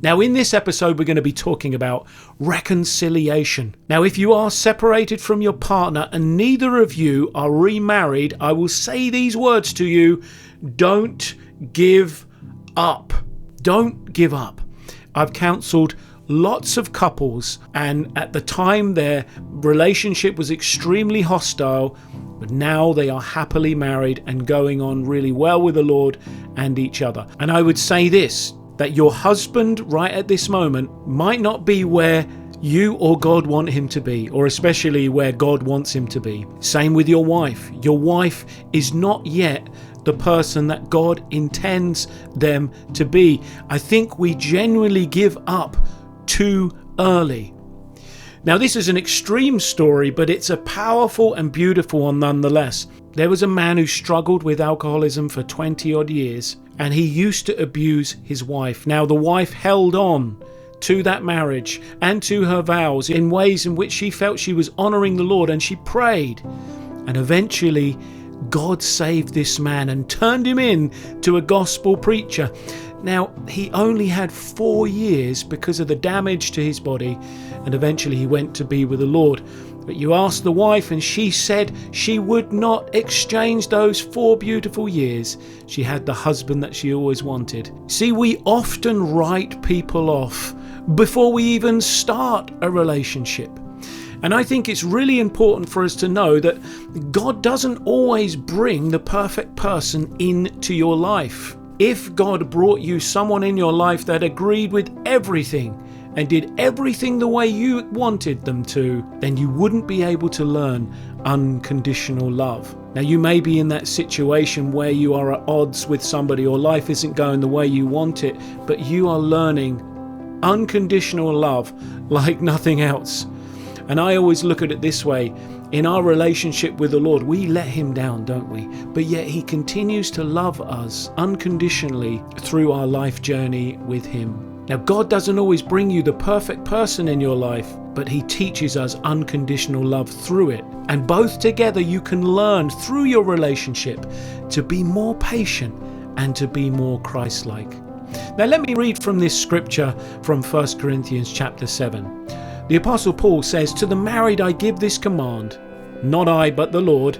Now, in this episode, we're going to be talking about reconciliation. Now, if you are separated from your partner and neither of you are remarried, I will say these words to you: don't give up. Don't give up. I've counseled lots of couples, and at the time their relationship was extremely hostile, but now they are happily married and going on really well with the Lord and each other. And I would say this, that your husband right at this moment might not be where you or God want him to be, or especially where God wants him to be. Same with your wife. Your wife is not yet the person that God intends them to be. I think we genuinely give up too early. Now, this is an extreme story, but it's a powerful and beautiful one nonetheless. There was a man who struggled with alcoholism for 20 odd years, and he used to abuse his wife. Now, the wife held on to that marriage and to her vows in ways in which she felt she was honoring the Lord, and she prayed. And eventually, God saved this man and turned him into a gospel preacher. Now, he only had 4 years because of the damage to his body, and eventually he went to be with the Lord. But you asked the wife, and she said she would not exchange those 4 beautiful years. She had the husband that she always wanted. See, we often write people off before we even start a relationship. And I think it's really important for us to know that God doesn't always bring the perfect person into your life. If God brought you someone in your life that agreed with everything and did everything the way you wanted them to, then you wouldn't be able to learn unconditional love. Now, you may be in that situation where you are at odds with somebody, or life isn't going the way you want it, but you are learning unconditional love like nothing else. And I always look at it this way: in our relationship with the Lord, we let him down, don't we? But yet he continues to love us unconditionally through our life journey with him. Now, God doesn't always bring you the perfect person in your life, but he teaches us unconditional love through it. And both together you can learn through your relationship to be more patient and to be more Christ-like. Now, let me read from this scripture from 1 Corinthians chapter 7. The Apostle Paul says, "To the married I give this command, not I but the Lord,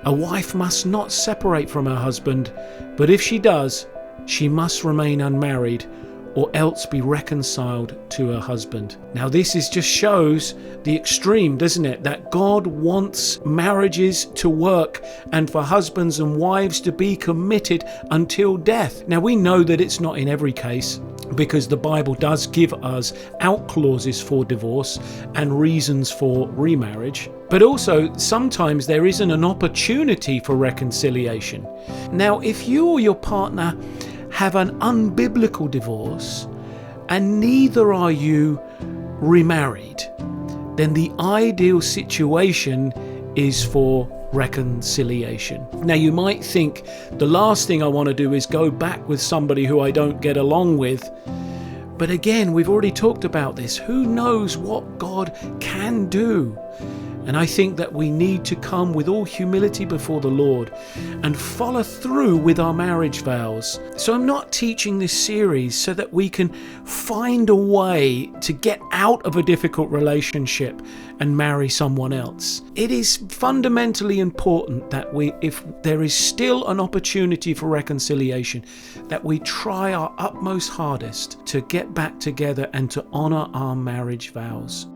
a wife must not separate from her husband, but if she does, she must remain unmarried, or else be reconciled to her husband." Now, this just shows the extreme, doesn't it? That God wants marriages to work and for husbands and wives to be committed until death. Now, we know that it's not in every case, because the Bible does give us out clauses for divorce and reasons for remarriage. But also, sometimes there isn't an opportunity for reconciliation. Now, if you or your partner have an unbiblical divorce and neither are you remarried, then the ideal situation is for reconciliation. Now, you might think the last thing I want to do is go back with somebody who I don't get along with. But again, we've already talked about this. Who knows what God can do? And I think that we need to come with all humility before the Lord and follow through with our marriage vows. So I'm not teaching this series so that we can find a way to get out of a difficult relationship and marry someone else. It is fundamentally important that if there is still an opportunity for reconciliation, that we try our utmost hardest to get back together and to honor our marriage vows.